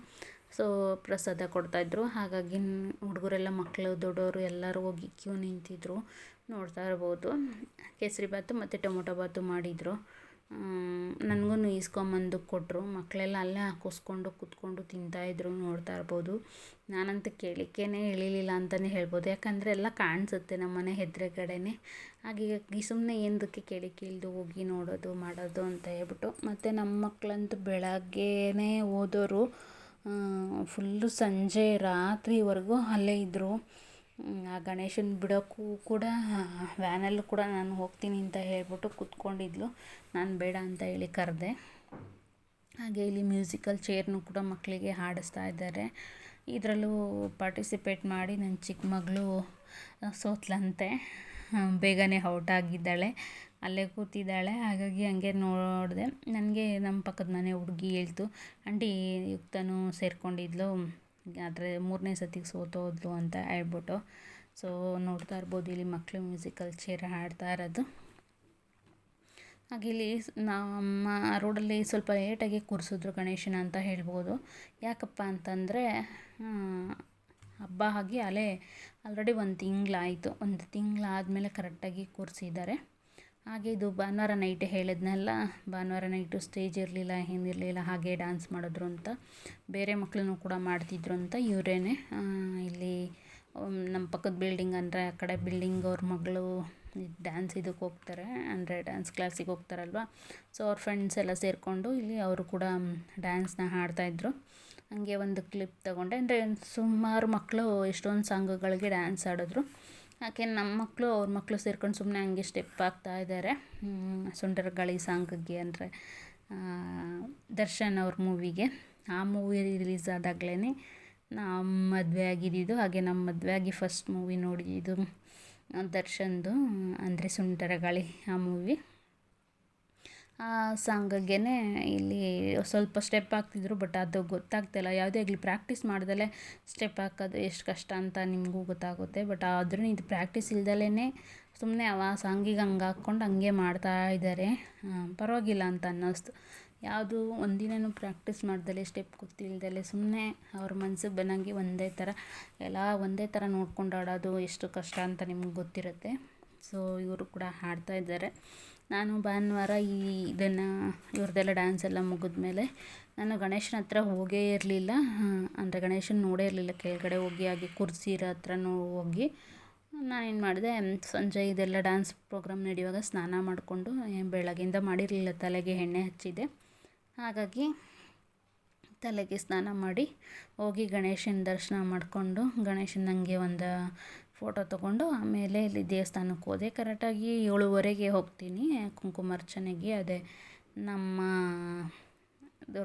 ಸೊ ಪ್ರಸಾದ ಕೊಡ್ತಾಯಿದ್ರು. ಹಾಗಾಗಿ ಹುಡುಗರೆಲ್ಲ ಮಕ್ಕಳು ದೊಡ್ಡವರು ಎಲ್ಲರೂ ಹೋಗಿ ಕ್ಯೂ ನಿಂತಿದ್ರು. ನೋಡ್ತಾ ಇರ್ಬೋದು. ಕೇಸರಿಬಾತು ಮತ್ತು ಟೊಮೊಟೊ ಬಾತು ಮಾಡಿದರು. ನನಗೂ ಈಸ್ಕೊಂಬಂದು ಕೊಟ್ಟರು. ಮಕ್ಕಳೆಲ್ಲ ಅಲ್ಲೇ ಹಾಕಿಸ್ಕೊಂಡು ಕೂತ್ಕೊಂಡು ತಿಂತಾಯಿದ್ರು, ನೋಡ್ತಾ ಇರ್ಬೋದು. ನಾನಂತೂ ಕೇಳಿಕೇನೆ ಇಳಿಲಿಲ್ಲ ಅಂತಲೇ ಹೇಳ್ಬೋದು, ಯಾಕಂದರೆ ಎಲ್ಲ ಕಾಣಿಸುತ್ತೆ ನಮ್ಮ ಮನೆ ಎದುರುಗಡೆನೇ. ಹಾಗಾಗಿ ಸುಮ್ಮನೆ ಏನಕ್ಕೆ ಕೇಳಿದ್ದು ಹೋಗಿ ನೋಡೋದು ಮಾಡೋದು ಅಂತ ಹೇಳ್ಬಿಟ್ಟು. ಮತ್ತು ನಮ್ಮ ಮಕ್ಕಳಂತೂ ಬೆಳಗ್ಗೆನೇ ಹೋದವರು, ಫುಲ್ಲು ಸಂಜೆ ರಾತ್ರಿವರೆಗೂ ಅಲ್ಲೇ ಇದ್ದರು. ಆ ಗಣೇಶನ ಬಿಡೋಕ್ಕೂ ಕೂಡ ವ್ಯಾನಲ್ಲೂ ಕೂಡ ನಾನು ಹೋಗ್ತೀನಿ ಅಂತ ಹೇಳ್ಬಿಟ್ಟು ಕೂತ್ಕೊಂಡಿದ್ಲು. ನಾನು ಬೇಡ ಅಂತ ಹೇಳಿ ಕರೆದೆ. ಹಾಗೆ ಇಲ್ಲಿ ಮ್ಯೂಸಿಕಲ್ ಚೇರ್ನೂ ಕೂಡ ಮಕ್ಕಳಿಗೆ ಹಾಡಿಸ್ತಾ ಇದ್ದಾರೆ. ಇದರಲ್ಲೂ ಪಾರ್ಟಿಸಿಪೇಟ್ ಮಾಡಿ ನನ್ನ ಚಿಕ್ಕ ಮಗಳು ಸೋತ್ಲಂತೆ, ಬೇಗನೆ ಔಟ್ ಆಗಿದ್ದಾಳೆ, ಅಲ್ಲೇ ಕೂತಿದ್ದಾಳೆ. ಹಾಗಾಗಿ ಹಂಗೆ ನೋಡಿದೆ. ನನಗೆ ನಮ್ಮ ಪಕ್ಕದ ಮನೆ ಹುಡುಗಿ ಹೇಳ್ತು, ಆಂಟಿ ಯುಕ್ತನೂ ಸೇರಿಕೊಂಡಿದ್ಲು, ಆದರೆ 3ನೇ ಸತಿಗೆ ಸೋತೋದ್ಲು ಅಂತ ಹೇಳ್ಬಿಟ್ಟು. ಸೊ ನೋಡ್ತಾ ಇರ್ಬೋದು, ಇಲ್ಲಿ ಮಕ್ಕಳು ಮ್ಯೂಸಿಕಲ್ ಚೇರ್ ಹಾಡ್ತಾ ಇರೋದು. ಹಾಗೆ ಇಲ್ಲಿ ನಮ್ಮ ರೋಡಲ್ಲಿ ಸ್ವಲ್ಪ ಲೇಟಾಗಿ ಕೂರಿಸಿದ್ರು ಗಣೇಶನ ಅಂತ ಹೇಳ್ಬೋದು. ಯಾಕಪ್ಪ ಅಂತಂದರೆ ಹಬ್ಬ ಆಗಿ ಆಲ್ರೆಡಿ ಒಂದು ತಿಂಗಳಾಯಿತು. ಒಂದು ತಿಂಗಳಾದಮೇಲೆ ಕರೆಕ್ಟಾಗಿ ಕೂರಿಸಿದ್ದಾರೆ. ಹಾಗೆ ಇದು ಭಾನುವಾರ ನೈಟೇ ಹೇಳಿದ್ನಲ್ಲ, ಭಾನುವಾರ ನೈಟು ಸ್ಟೇಜ್ ಇರಲಿಲ್ಲ, ಏನಿರಲಿಲ್ಲ, ಹಾಗೆ ಡ್ಯಾನ್ಸ್ ಮಾಡಿದ್ರು ಅಂತ. ಬೇರೆ ಮಕ್ಕಳನ್ನು ಕೂಡ ಮಾಡ್ತಿದ್ರು ಅಂತ ಇವರೇನೆ. ಇಲ್ಲಿ ನಮ್ಮ ಪಕ್ಕದ ಬಿಲ್ಡಿಂಗ್ ಅಂದರೆ ಆ ಕಡೆ ಬಿಲ್ಡಿಂಗ್ ಅವ್ರ ಮಗಳು ಡ್ಯಾನ್ಸ್ ಇದಕ್ಕೆ ಹೋಗ್ತಾರೆ, ಅಂದರೆ ಡ್ಯಾನ್ಸ್ ಕ್ಲಾಸಿಗೆ ಹೋಗ್ತಾರಲ್ವ. ಸೊ ಅವ್ರ ಫ್ರೆಂಡ್ಸ್ ಎಲ್ಲ ಸೇರಿಕೊಂಡು ಇಲ್ಲಿ ಅವರು ಕೂಡ ಡ್ಯಾನ್ಸ್ನ ಹಾಡ್ತಾಯಿದ್ರು. ಹಂಗೆ ಒಂದು ಕ್ಲಿಪ್ ತೊಗೊಂಡೆ. ಅಂದರೆ ಸುಮಾರು ಮಕ್ಕಳು ಎಷ್ಟೊಂದು ಸಾಂಗುಗಳಿಗೆ ಡ್ಯಾನ್ಸ್ ಆಡಿದ್ರು. ಯಾಕೆ ನಮ್ಮ ಮಕ್ಕಳು ಅವ್ರ ಮಕ್ಕಳು ಸೇರ್ಕೊಂಡು ಸುಮ್ಮನೆ ಹಂಗೆ ಸ್ಟೆಪ್ ಆಗ್ತಾಯಿದ್ದಾರೆ. ಸುಂಟರಗಾಳಿ ಸಾಂಗಿಗೆ, ಅಂದರೆ ದರ್ಶನ್ ಅವ್ರ ಮೂವಿಗೆ. ಆ ಮೂವಿ ರಿಲೀಸ್ ಆದಾಗಲೇ ನಮ್ಮ ಮದುವೆ ಆಗಿದ್ದು. ಹಾಗೆ ನಮ್ಮ ಮದುವೆ ಆಗಿ ಫಸ್ಟ್ ಮೂವಿ ನೋಡಿದ್ದು ದರ್ಶನ್ದು, ಅಂದರೆ ಸುಂಟರಗಾಳಿ ಆ ಮೂವಿ. ಆ ಸಾಂಗಿಗೆ ಇಲ್ಲಿ ಸ್ವಲ್ಪ ಸ್ಟೆಪ್ ಹಾಕ್ತಿದ್ರು, ಬಟ್ ಅದು ಗೊತ್ತಾಗ್ತಿಲ್ಲ. ಯಾವುದೇ ಆಗಲಿ ಪ್ರಾಕ್ಟೀಸ್ ಮಾಡ್ದಲೇ ಸ್ಟೆಪ್ ಹಾಕೋದು ಎಷ್ಟು ಕಷ್ಟ ಅಂತ ನಿಮಗೂ ಗೊತ್ತಾಗುತ್ತೆ. ಬಟ್ ಆದ್ರೂ ಇದು ಪ್ರಾಕ್ಟೀಸ್ ಇಲ್ದಲೇ ಸುಮ್ಮನೆ ಆ ಸಾಂಗಿಗೆ ಹಂಗೆ ಹಾಕ್ಕೊಂಡು ಹಂಗೆ ಮಾಡ್ತಾ ಇದ್ದಾರೆ. ಪರವಾಗಿಲ್ಲ ಅಂತ ಅನ್ನಿಸ್ತು. ಯಾವುದು ಒಂದಿನೂ ಪ್ರಾಕ್ಟೀಸ್ ಮಾಡ್ದಲೇ ಸ್ಟೆಪ್ ಗೊತ್ತಿಲ್ದಲೇ ಸುಮ್ಮನೆ ಅವ್ರ ಮನ್ಸಿಗೆ ಬಂದಂಗೆ ಒಂದೇ ಥರ ನೋಡ್ಕೊಂಡು ಆಡೋದು ಎಷ್ಟು ಕಷ್ಟ ಅಂತ ನಿಮ್ಗೆ ಗೊತ್ತಿರುತ್ತೆ. ಸೊ ಇವರು ಕೂಡ ಹಾಡ್ತಾ ಇದ್ದಾರೆ. ನಾನು ಭಾನುವಾರ ಇದನ್ನು ಇವ್ರದ್ದೆಲ್ಲ ಡ್ಯಾನ್ಸ್ ಎಲ್ಲ ಮುಗಿದ್ಮೇಲೆ ನಾನು ಗಣೇಶನ ಹತ್ರ ಹೋಗೇ ಇರಲಿಲ್ಲ. ಅಂದರೆ ಗಣೇಶನ ನೋಡೇ ಇರಲಿಲ್ಲ. ಕೆಳಗಡೆ ಹೋಗಿ ಹಾಗೆ ಕುರ್ಸಿರೋ ಹತ್ರನೂ ಹೋಗಿ ನಾನೇನು ಮಾಡಿದೆ, ಸಂಜೆ ಇದೆಲ್ಲ ಡ್ಯಾನ್ಸ್ ಪ್ರೋಗ್ರಾಮ್ ನಡೆಯುವಾಗ ಸ್ನಾನ ಮಾಡಿಕೊಂಡು, ಬೆಳಗ್ಗೆಯಿಂದ ಮಾಡಿರಲಿಲ್ಲ, ತಲೆಗೆ ಎಣ್ಣೆ ಹಚ್ಚಿದೆ. ಹಾಗಾಗಿ ತಲೆಗೆ ಸ್ನಾನ ಮಾಡಿ ಹೋಗಿ ಗಣೇಶನ ದರ್ಶನ ಮಾಡಿಕೊಂಡು ಗಣೇಶನಂಗೆ ಒಂದು ಫೋಟೋ ತೊಗೊಂಡು ಆಮೇಲೆ ಇಲ್ಲಿ ದೇವಸ್ಥಾನಕ್ಕೆ ಹೋದೆ. ಕರೆಕ್ಟಾಗಿ 7:15ಗೆ ಹೋಗ್ತೀನಿ ಕುಂಕುಮಾರ್ಚನೆಗೆ. ಅದೇ ನಮ್ಮ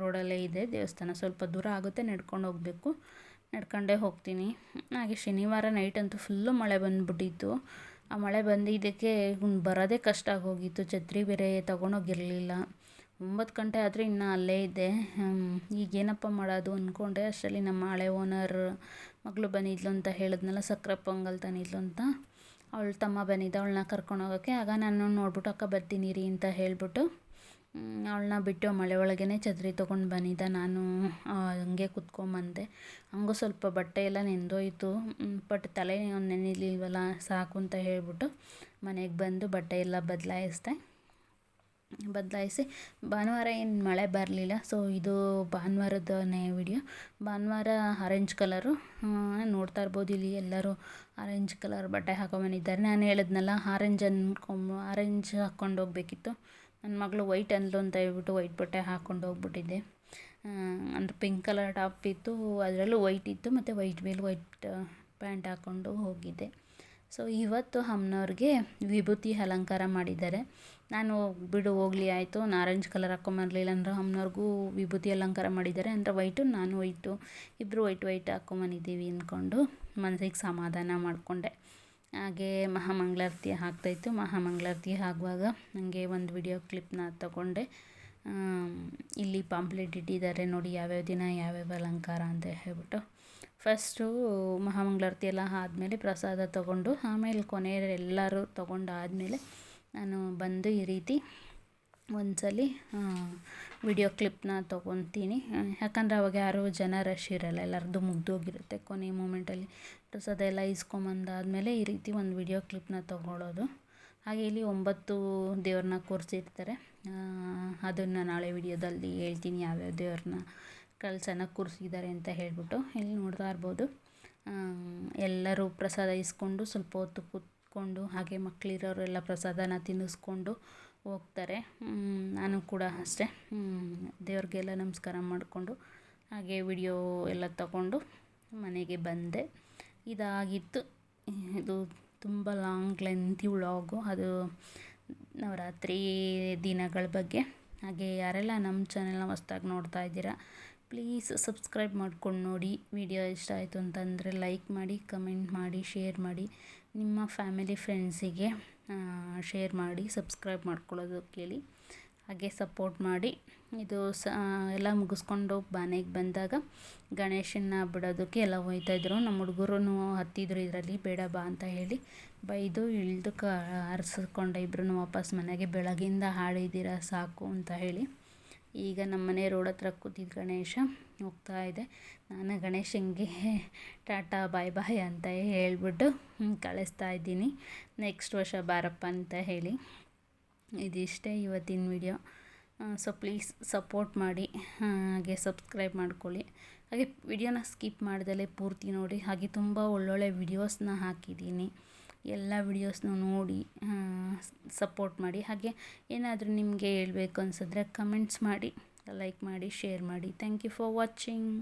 ರೋಡಲ್ಲೇ ಇದೆ ದೇವಸ್ಥಾನ. ಸ್ವಲ್ಪ ದೂರ ಆಗುತ್ತೆ, ನಡ್ಕೊಂಡು ಹೋಗಬೇಕು, ನಡ್ಕೊಂಡೇ ಹೋಗ್ತೀನಿ. ಹಾಗೆ ಶನಿವಾರ ನೈಟ್ ಅಂತೂ ಫುಲ್ಲು ಮಳೆ ಬಂದುಬಿಟ್ಟಿತ್ತು. ಆ ಮಳೆ ಬಂದಿದ್ದಕ್ಕೆ ಬರೋದೇ ಕಷ್ಟ ಆಗೋಗಿತ್ತು. ಛತ್ರಿ ಬೇರೆ ತೊಗೊಂಡೋಗಿರಲಿಲ್ಲ. 9 ಗಂಟೆ ಆದರೆ ಇನ್ನೂ ಅಲ್ಲೇ ಇದ್ದೆ. ಈಗೇನಪ್ಪ ಮಾಡೋದು ಅಂದ್ಕೊಂಡೆ. ಅಷ್ಟರಲ್ಲಿ ನಮ್ಮ ಹಳೆ ಓನರ್ ಮಗಳು ಬಂದಿದ್ಲು ಅಂತ ಹೇಳಿದ್ನಲ್ಲ, ಸಕ್ಕರೆ ಪೊಂಗಲ್ ತಂದಿದ್ಲು ಅಂತ. ಅವಳ ತಮ್ಮ ಬಂದಿದ್ದ, ಅವಳನ್ನ ಕರ್ಕೊಂಡು ಹೋಗೋಕ್ಕೆ. ಆಗ ನಾನು ನೋಡ್ಬಿಟ್ಟು ಅಕ್ಕ ಬರ್ತೀನಿ ರೀ ಅಂತ ಹೇಳಿಬಿಟ್ಟು ಅವಳನ್ನ ಬಿಟ್ಟು ಮಳೆ ಒಳಗೇ ಛತ್ರಿ ತೊಗೊಂಡು ಬಂದಿದ್ದ. ನಾನು ಹಂಗೆ ಕುತ್ಕೊಂಬಂದೆ. ಹಂಗೂ ಸ್ವಲ್ಪ ಬಟ್ಟೆ ಎಲ್ಲ ನೆಂದೋಯ್ತು, ಬಟ್ ತಲೆ ನೆನೆಲಿಲ್ವಲ್ಲ, ಸಾಕು ಅಂತ ಹೇಳ್ಬಿಟ್ಟು ಮನೆಗೆ ಬಂದು ಬಟ್ಟೆ ಎಲ್ಲ ಬದಲಾಯಿಸಿ ಭಾನುವಾರ ಏನು ಮಳೆ ಬರಲಿಲ್ಲ. ಸೊ ಇದು ಭಾನುವಾರದನೇ ವಿಡಿಯೋ. ಭಾನುವಾರ ಆರೆಂಜ್ ಕಲರು ನೋಡ್ತಾ ಇರ್ಬೋದು. ಇಲ್ಲಿ ಎಲ್ಲರೂ ಆರೆಂಜ್ ಕಲರ್ ಬಟ್ಟೆ ಹಾಕೊಂಬಂದಿದ್ದಾರೆ. ನಾನು ಹೇಳಿದ್ನಲ್ಲ ಆರೆಂಜ್ ಹಾಕ್ಕೊಂಡು ಹೋಗ್ಬೇಕಿತ್ತು. ನನ್ನ ಮಗಳು ವೈಟ್ ಅಂದ್ಲು ಅಂತ ಹೇಳ್ಬಿಟ್ಟು ವೈಟ್ ಬಟ್ಟೆ ಹಾಕ್ಕೊಂಡು ಹೋಗ್ಬಿಟ್ಟಿದ್ದೆ. ಅಂದರೆ ಪಿಂಕ್ ಕಲರ್ ಟಾಪ್ ಇತ್ತು, ಅದರಲ್ಲೂ ವೈಟ್ ಇತ್ತು, ಮತ್ತು ವೈಟ್ ಮೇಲೆ ವೈಟ್ ಪ್ಯಾಂಟ್ ಹಾಕ್ಕೊಂಡು ಹೋಗಿದ್ದೆ. ಸೊ ಇವತ್ತು ಅಮ್ಮನವ್ರಿಗೆ ವಿಭೂತಿ ಅಲಂಕಾರ ಮಾಡಿದ್ದಾರೆ. ನಾನು ಬಿಡು ಹೋಗಲಿ ಆಯಿತು, ಆರೆಂಜ್ ಕಲರ್ ಹಾಕ್ಕೊಂಬರಲಿಲ್ಲ ಅಂದ್ರೆ ಅಮ್ಮನವ್ರಿಗೂ ವಿಭೂತಿ ಅಲಂಕಾರ ಮಾಡಿದ್ದಾರೆ. ಅಂದರೆ ವೈಟು, ನಾನು ವೈಟು, ಇಬ್ಬರು ವೈಟ್ ಹಾಕ್ಕೊಂಬಂದಿದ್ದೀವಿ ಅಂದ್ಕೊಂಡು ಮನಸ್ಸಿಗೆ ಸಮಾಧಾನ ಮಾಡಿಕೊಂಡೆ. ಹಾಗೆ ಮಹಾಮಂಗಳಾರತಿ ಆಗ್ತಾಯಿತ್ತು. ಮಹಾಮಂಗಳಾರತಿ ಆಗುವಾಗ ನನಗೆ ಒಂದು ವಿಡಿಯೋ ಕ್ಲಿಪ್ನ ತಗೊಂಡೆ. ಇಲ್ಲಿ ಪಾಂಪ್ಲೆಟ್ ಇಟ್ಟಿದ್ದಾರೆ ನೋಡಿ, ಯಾವ್ಯಾವ ದಿನ ಯಾವ್ಯಾವ ಅಲಂಕಾರ ಅಂತ ಹೇಳ್ಬಿಟ್ಟು. ಫಸ್ಟು ಮಹಾಮಂಗಳಾರತಿ ಎಲ್ಲ ಆದಮೇಲೆ ಪ್ರಸಾದ ತೊಗೊಂಡು, ಆಮೇಲೆ ಕೊನೆಯಲ್ಲಿ ಎಲ್ಲರೂ ತೊಗೊಂಡಾದಮೇಲೆ ನಾನು ಬಂದು ಈ ರೀತಿ ಒಂದ್ಸಲಿ ವಿಡಿಯೋ ಕ್ಲಿಪ್ನ ತೊಗೊತೀನಿ, ಯಾಕಂದರೆ ಅವಾಗ ಯಾರೂ ಜನ ರಶ್ ಇರೋಲ್ಲ, ಎಲ್ಲರದ್ದು ಮುಗ್ದೋಗಿರುತ್ತೆ. ಕೊನೆ ಮೂಮೆಂಟಲ್ಲಿ ಪ್ರಸಾದ ಎಲ್ಲ ಇಸ್ಕೊಂಬಂದಾದಮೇಲೆ ಈ ರೀತಿ ಒಂದು ವಿಡಿಯೋ ಕ್ಲಿಪ್ನ ತೊಗೊಳ್ಳೋದು. ಹಾಗೆ ಇಲ್ಲಿ 9 ದೇವ್ರನ್ನ ಕೂರಿಸಿರ್ತಾರೆ. ಅದನ್ನು ನಾಳೆ ವಿಡಿಯೋದಲ್ಲಿ ಹೇಳ್ತೀನಿ, ಯಾವ್ಯಾವ ದೇವ್ರನ್ನ ಕಳಸನ ಕೂರಿಸಿದ್ದಾರೆ ಅಂತ ಹೇಳ್ಬಿಟ್ಟು. ಇಲ್ಲಿ ನೋಡ್ತಾ ಇರ್ಬೋದು, ಎಲ್ಲರೂ ಪ್ರಸಾದ ಇಸ್ಕೊಂಡು ಸ್ವಲ್ಪ ಹೊತ್ತು ಕೂತ್ಕೊಂಡು, ಹಾಗೆ ಮಕ್ಕಳಿರೋರೆಲ್ಲ ಪ್ರಸಾದನ ತಿನ್ನಿಸ್ಕೊಂಡು ಹೋಗ್ತಾರೆ. ನಾನು ಕೂಡ ಅಷ್ಟೇ ದೇವ್ರಿಗೆಲ್ಲ ನಮಸ್ಕಾರ ಮಾಡಿಕೊಂಡು ಹಾಗೆ ವಿಡಿಯೋ ಎಲ್ಲ ತಗೊಂಡು ಮನೆಗೆ ಬಂದೆ. ಇದಾಗಿತ್ತು. ಇದು ತುಂಬ ಲಾಂಗ್ ಲೆಂತಿ ವ್ಲಾಗು, ಅದು ನವರಾತ್ರಿ ದಿನಗಳ ಬಗ್ಗೆ. ಹಾಗೆ ಯಾರೆಲ್ಲ ನಮ್ಮ ಚಾನೆಲ್ನ ಹೊಸ್ದಾಗಿ ನೋಡ್ತಾ ಇದ್ದೀರಾ, ಪ್ಲೀಸ್ ಸಬ್ಸ್ಕ್ರೈಬ್ ಮಾಡ್ಕೊಂಡು ನೋಡಿ. ವಿಡಿಯೋ ಇಷ್ಟ ಆಯಿತು ಅಂತಂದರೆ ಲೈಕ್ ಮಾಡಿ, ಕಮೆಂಟ್ ಮಾಡಿ, ಶೇರ್ ಮಾಡಿ, ನಿಮ್ಮ ಫ್ಯಾಮಿಲಿ ಫ್ರೆಂಡ್ಸಿಗೆ ಶೇರ್ ಮಾಡಿ, ಸಬ್ಸ್ಕ್ರೈಬ್ ಮಾಡ್ಕೊಳ್ಳೋದಕ್ಕೆ ಹೇಳಿ. ಹಾಗೆ ಸಪೋರ್ಟ್ ಮಾಡಿ. ಇದು ಎಲ್ಲ ಮುಗಿಸ್ಕೊಂಡು ಮನೆಗೆ ಬಂದಾಗ ಗಣೇಶನ್ನ ಬಿಡೋದಕ್ಕೆ ಎಲ್ಲ ಹೋಗ್ತಾಯಿದ್ರು. ನಮ್ಮ ಹುಡುಗರು ಹತ್ತಿದ್ರು ಇದರಲ್ಲಿ, ಬೇಡ ಬಾ ಅಂತ ಹೇಳಿ ಬೈದು ಇಳಿದು ಹಾರಿಸ್ಕೊಂಡೆ ಇಬ್ಬರೂ ವಾಪಸ್ ಮನೆಗೆ. ಬೆಳಗಿಂದ ಹಾಡಿದ್ದೀರಾ ಸಾಕು ಅಂತ ಹೇಳಿ. ಈಗ ನಮ್ಮನೆ ರೋಡ್ ಹತ್ರ ಕೂತಿದ್ದು ಗಣೇಶ ಹೋಗ್ತಾ ಇದೆ. ನಾನು ಗಣೇಶನಿಗೆ ಟಾಟಾ ಬಾಯ್ ಬಾಯ್ ಅಂತ ಹೇಳ್ಬಿಟ್ಟು ಕಳಿಸ್ತಾ ಇದ್ದೀನಿ, ನೆಕ್ಸ್ಟ್ ವರ್ಷ ಬಾರಪ್ಪ ಅಂತ ಹೇಳಿ. ಇದಿಷ್ಟೇ ಇವತ್ತಿನ ವಿಡಿಯೋ. ಸೊ ಪ್ಲೀಸ್ ಸಪೋರ್ಟ್ ಮಾಡಿ, ಹಾಗೆ ಸಬ್ಸ್ಕ್ರೈಬ್ ಮಾಡ್ಕೊಳ್ಳಿ. ಹಾಗೆ ವಿಡಿಯೋನ ಸ್ಕಿಪ್ ಮಾಡ್ದಲೇ ಪೂರ್ತಿ ನೋಡಿ. ಹಾಗೆ ತುಂಬ ಒಳ್ಳೊಳ್ಳೆ ವಿಡಿಯೋಸ್ನ ಹಾಕಿದ್ದೀನಿ, ಎಲ್ಲ ವಿಡಿಯೋಸ್ನ ನೋಡಿ ಸಪೋರ್ಟ್ ಮಾಡಿ. ಹಾಗೆ ಏನಾದರೂ ನಿಮಗೆ ಹೇಳಬೇಕು ಅನಿಸಿದ್ರೆ ಕಮೆಂಟ್ಸ್ ಮಾಡಿ, ಲೈಕ್ ಮಾಡಿ, ಶೇರ್ ಮಾಡಿ. Thank you for watching.